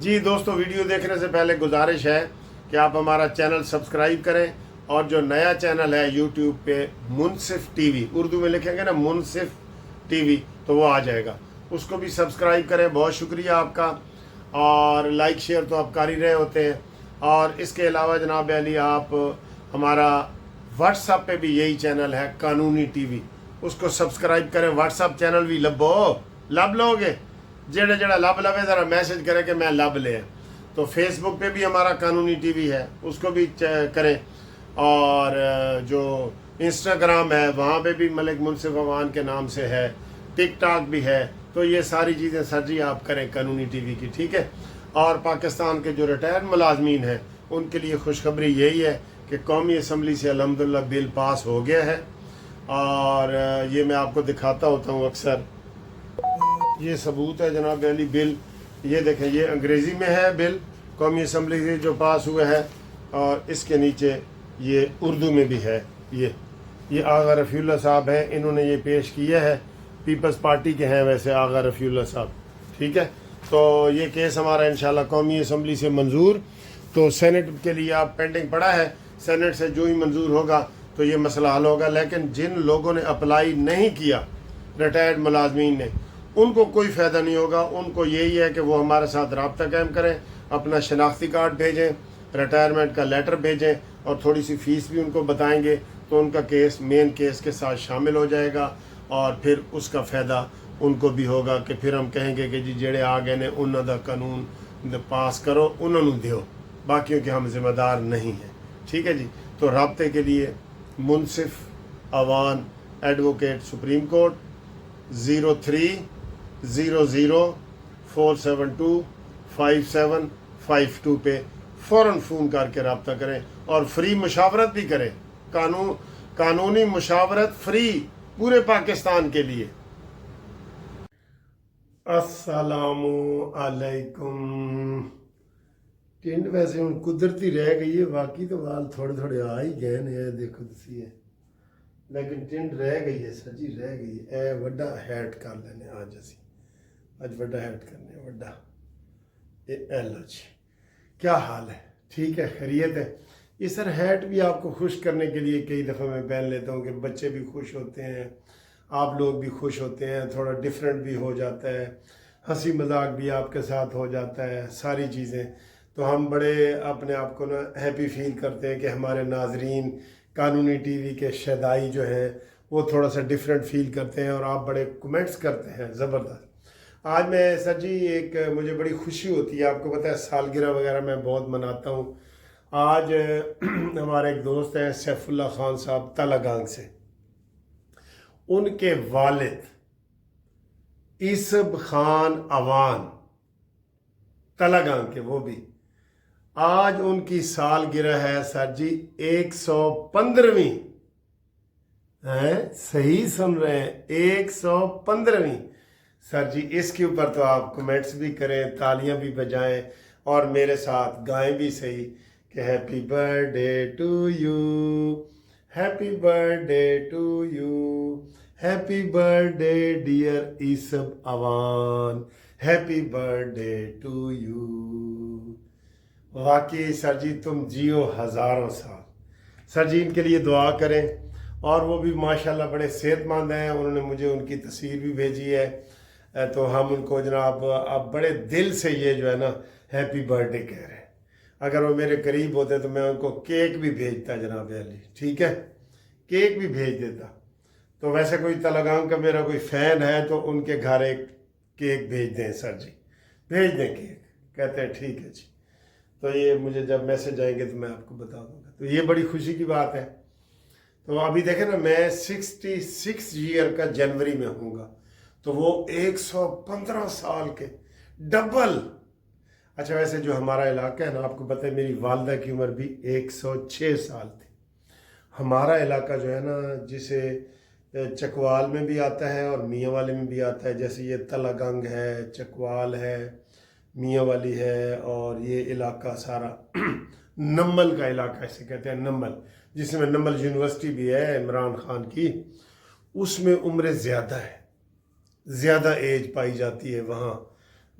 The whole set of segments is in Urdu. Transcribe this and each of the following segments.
جی دوستو، ویڈیو دیکھنے سے پہلے گزارش ہے کہ آپ ہمارا چینل سبسکرائب کریں، اور جو نیا چینل ہے یوٹیوب پہ منصف ٹی وی، اردو میں لکھیں گے نا منصف ٹی وی تو وہ آ جائے گا، اس کو بھی سبسکرائب کریں۔ بہت شکریہ آپ کا، اور لائک شیئر تو آپ کر ہی رہے ہوتے ہیں۔ اور اس کے علاوہ جناب علی، آپ ہمارا واٹس ایپ پہ بھی یہی چینل ہے قانونی ٹی وی، اس کو سبسکرائب کریں۔ واٹس ایپ چینل بھی لب لو گے، جڑا لب لوے ذرا میسج کرے کہ میں لب لے۔ تو فیس بک پہ بھی ہمارا قانونی ٹی وی ہے، اس کو بھی کریں۔ اور جو انسٹاگرام ہے وہاں پہ بھی ملک منصف اوان کے نام سے ہے، ٹک ٹاک بھی ہے۔ تو یہ ساری چیزیں سر جی آپ کریں قانونی ٹی وی کی، ٹھیک ہے۔ اور پاکستان کے جو ریٹائرڈ ملازمین ہیں ان کے لیے خوشخبری یہی ہے کہ قومی اسمبلی سے الحمدللہ بل پاس ہو گیا ہے، اور یہ میں آپ کو دکھاتا ہوتا ہوں اکثر۔ یہ ثبوت ہے جناب علی، بل یہ دیکھیں، یہ انگریزی میں ہے بل قومی اسمبلی سے جو پاس ہوا ہے، اور اس کے نیچے یہ اردو میں بھی ہے۔ یہ آغا رفیع اللہ صاحب ہیں، انہوں نے یہ پیش کیا ہے، پیپلز پارٹی کے ہیں ویسے آغا رفیع اللہ صاحب، ٹھیک ہے۔ تو یہ کیس ہمارا انشاءاللہ قومی اسمبلی سے منظور، تو سینٹ کے لیے آپ پینڈنگ پڑا ہے، سینٹ سے جو ہی منظور ہوگا تو یہ مسئلہ حل ہوگا۔ لیکن جن لوگوں نے اپلائی نہیں کیا، ریٹائرڈ ملازمین نے، ان کو کوئی فائدہ نہیں ہوگا۔ ان کو یہی ہے کہ وہ ہمارے ساتھ رابطہ قائم کریں، اپنا شناختی کارڈ بھیجیں، ریٹائرمنٹ کا لیٹر بھیجیں، اور تھوڑی سی فیس بھی ان کو بتائیں گے تو ان کا کیس مین کیس کے ساتھ شامل ہو جائے گا، اور پھر اس کا فائدہ ان کو بھی ہوگا کہ پھر ہم کہیں گے کہ جی جڑے آ گئے نے انہوں دا قانون پاس کرو، انہوں نے دیو، باقیوں کے ہم ذمہ دار نہیں ہیں، ٹھیک ہے جی۔ تو رابطے کے لیے منصف اوان ایڈوکیٹ سپریم کورٹ 0300472572 پہ فوراً فون کر کے رابطہ کریں، اور فری مشاورت بھی کریں، قانونی مشاورت فری پورے پاکستان کے لیے۔ السلام علیکم۔ ٹنڈ ویسے ہوں قدرتی رہ گئی ہے، باقی تو وال تھوڑے تھوڑے آ ہی گئے نے، دیکھو تسی ہے، لیکن ٹنڈ رہ گئی ہے سر جی، رہ گئی ہے۔ اے وڈا ہیٹ کر لینے آج وڈا ہیٹ کرنے، وڈا لو جی۔ کیا حال ہے؟ ٹھیک ہے، خیریت ہے؟ یہ سر ہیٹ بھی آپ کو خوش کرنے کے لیے کئی دفعہ میں پہن لیتا ہوں کہ بچے بھی خوش ہوتے ہیں، آپ لوگ بھی خوش ہوتے ہیں، تھوڑا ڈیفرنٹ بھی ہو جاتا ہے، ہنسی مذاق بھی آپ کے ساتھ ہو جاتا ہے، ساری چیزیں۔ تو ہم بڑے اپنے آپ کو نا ہیپی فیل کرتے ہیں کہ ہمارے ناظرین قانونی ٹی وی کے شیدائی جو ہیں وہ تھوڑا سا ڈیفرنٹ فیل کرتے ہیں، اور آپ بڑے کمنٹس کرتے ہیں زبردست۔ آج میں سر جی مجھے بڑی خوشی ہوتی ہے، آپ کو پتہ ہے سالگرہ وغیرہ میں بہت مناتا ہوں۔ آج ہمارے ایک دوست ہیں سیف اللہ خان صاحب تلگانگ سے، ان کے والد عیسب خان اوان تلگانگ کے، وہ بھی آج ان کی سالگرہ ہے سر جی 115ویں، صحیح سن رہے ہیں 115ویں سر جی۔ اس کے اوپر تو آپ کمنٹس بھی کریں، تالیاں بھی بجائیں، اور میرے ساتھ گائیں بھی صحیح کہ happy birthday to you, happy birthday to you, happy birthday dear عیسب اوان، happy birthday to you. واقعی سر جی تم جیو ہزاروں سال۔ سر جی ان کے لیے دعا کریں، اور وہ بھی ماشاءاللہ بڑے صحت مند ہیں، انہوں نے مجھے ان کی تصویر بھی بھیجی ہے، تو ہم ان کو جناب اب بڑے دل سے یہ جو ہے نا ہیپی برتھ ڈے کہہ رہے ہیں۔ اگر وہ میرے قریب ہوتے تو میں ان کو کیک بھی بھیجتا جناب علی، ٹھیک ہے، کیک بھی بھیج دیتا۔ تو ویسے کوئی تلگانگ کا میرا کوئی فین ہے تو ان کے گھر ایک کیک بھیج دیں سر جی، بھیج دیں کیک، کہتے ہیں ٹھیک ہے جی۔ تو یہ مجھے جب میسج آئیں گے تو میں آپ کو بتا دوں گا، تو یہ بڑی خوشی کی بات ہے۔ تو ابھی دیکھیں نا، میں 66 ایئر کا جنوری میں ہوں گا، تو وہ 115 سال کے ڈبل۔ اچھا ویسے جو ہمارا علاقہ ہے نا، آپ کو پتہ ہے میری والدہ کی عمر بھی 106 سال تھی۔ ہمارا علاقہ جو ہے نا، جسے چکوال میں بھی آتا ہے اور میاں والے میں بھی آتا ہے، جیسے یہ تلگانگ ہے، چکوال ہے، میاں والی ہے، اور یہ علاقہ سارا نمل کا علاقہ اسے کہتے ہیں، نمل، جس میں نمل یونیورسٹی بھی ہے عمران خان کی، اس میں عمریں زیادہ ہے، زیادہ ایج پائی جاتی ہے وہاں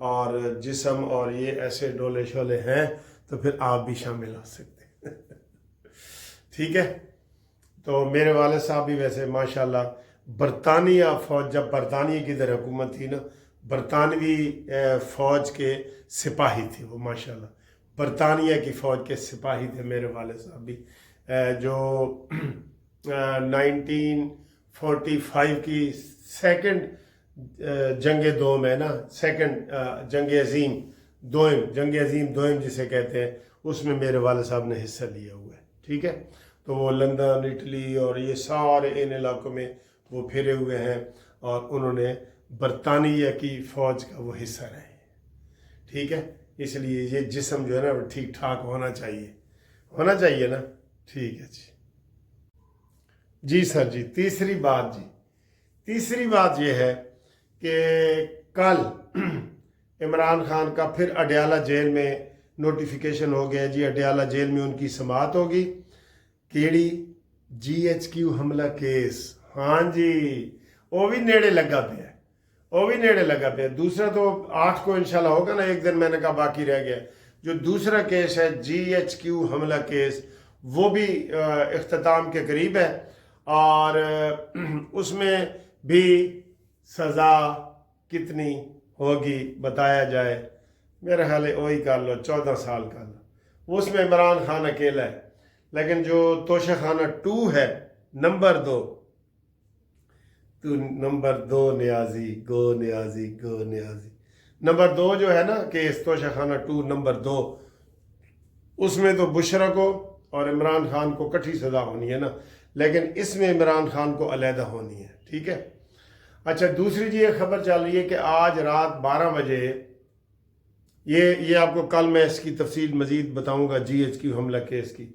اور جسم اور یہ ایسے ڈولے شولے ہیں تو پھر آپ بھی شامل ہو سکتے ہیں ٹھیک ہے. تو میرے والد صاحب بھی ویسے ماشاءاللہ برطانیہ فوج، جب برطانیہ کی ادھر حکومت تھی نا، برطانوی فوج کے سپاہی تھے وہ، ماشاءاللہ برطانیہ کی فوج کے سپاہی تھے میرے والد صاحب بھی، جو 1945 کی سیکنڈ جنگ دوم ہے نا، سیکنڈ جنگ عظیم دوم جسے کہتے ہیں، اس میں میرے والد صاحب نے حصہ لیا ہوا ہے ٹھیک ہے. تو وہ لندن، اٹلی اور یہ سارے ان علاقوں میں وہ پھرے ہوئے ہیں اور انہوں نے برطانیہ کی فوج کا وہ حصہ رہے ہیں ٹھیک ہے. اس لیے یہ جسم جو ہے نا ٹھیک ٹھاک ہونا چاہیے نا. ٹھیک ہے جی سر جی. تیسری بات یہ ہے کہ کل عمران خان کا پھر اڈیالہ جیل میں نوٹیفیکیشن ہو گیا جی. اڈیالہ جیل میں ان کی سماعت ہوگی. کیڑی GHQ حملہ کیس، ہاں جی وہ بھی نیڑے لگا پہ. دوسرا تو 8 کو انشاءاللہ ہوگا نا، ایک دن میں نے کہا باقی رہ گیا. جو دوسرا کیس ہے GHQ حملہ کیس، وہ بھی اختتام کے قریب ہے اور اس میں بھی سزا کتنی ہوگی بتایا جائے. میرا خیال ہے وہی کر لو 14 سال کر لو. اس میں عمران خان اکیلا ہے، لیکن جو توشہ خانہ 2 ہے نمبر 2 نیازی نمبر 2 جو ہے نا کیس توشہ خانہ 2 نمبر 2، اس میں تو بشرا کو اور عمران خان کو کٹھی سزا ہونی ہے نا، لیکن اس میں عمران خان کو علیحدہ ہونی ہے ٹھیک ہے. اچھا دوسری جی یہ خبر چل رہی ہے کہ آج رات 12 بجے، یہ آپ کو کل میں اس کی تفصیل مزید بتاؤں گا GHQ حملہ کیس کی.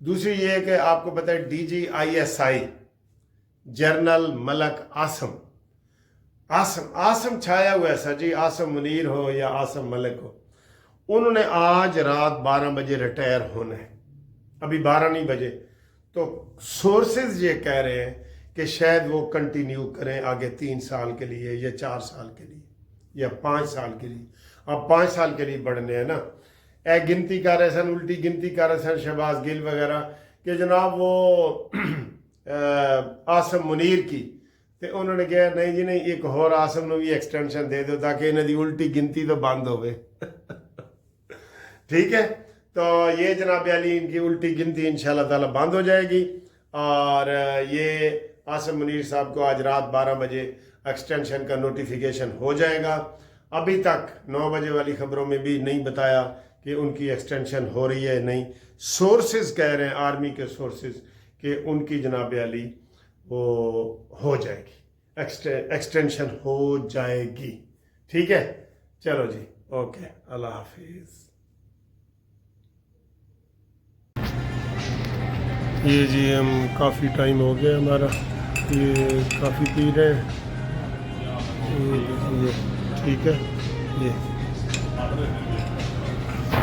دوسری یہ ہے کہ آپ کو پتہ ہے DGISI جنرل ملک عاصم چھایا ہوا ہے سر جی، عاصم منیر ہو یا عاصم ملک ہو، انہوں نے آج رات 12 بجے ریٹائر ہونا ہے. ابھی 12 نہیں بجے. تو سورسز یہ کہہ رہے ہیں کہ شاید وہ کنٹینیو کریں آگے 3 سال کے لیے یا 4 سال کے لیے یا 5 سال کے لیے. اب 5 سال کے لیے بڑھنے ہیں نا. گنتی کر رہے سن، الٹی گنتی کر رہے سن شہباز گل وغیرہ کہ جناب وہ عاصم منیر کی، تو انہوں نے کہا نہیں جی نہیں، ایک اور عاصم نے بھی ایکسٹینشن دے دو تاکہ انہیں دی الٹی گنتی تو بند ہوئے ٹھیک ہے. تو یہ جناب علی ان کی الٹی گنتی انشاءاللہ تعالی بند ہو جائے گی اور یہ عاصم منیر صاحب کو آج رات 12 بجے ایکسٹینشن کا نوٹیفیکیشن ہو جائے گا. ابھی تک 9 بجے والی خبروں میں بھی نہیں بتایا کہ ان کی ایکسٹینشن ہو رہی ہے نہیں. سورسز کہہ رہے ہیں، آرمی کے سورسز، کہ ان کی جناب علی وہ ہو جائے گی، ایکسٹینشن ہو جائے گی ٹھیک ہے. چلو جی اوکے، اللہ حافظ. یہ جی ہم کافی ٹائم ہو گیا ہمارا، یہ کافی پی رہے ہیں یہ ٹھیک ہے. یہ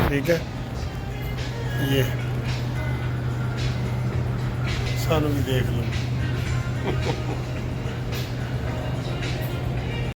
ٹھیک ہے، یہ سانو بھی دیکھ لو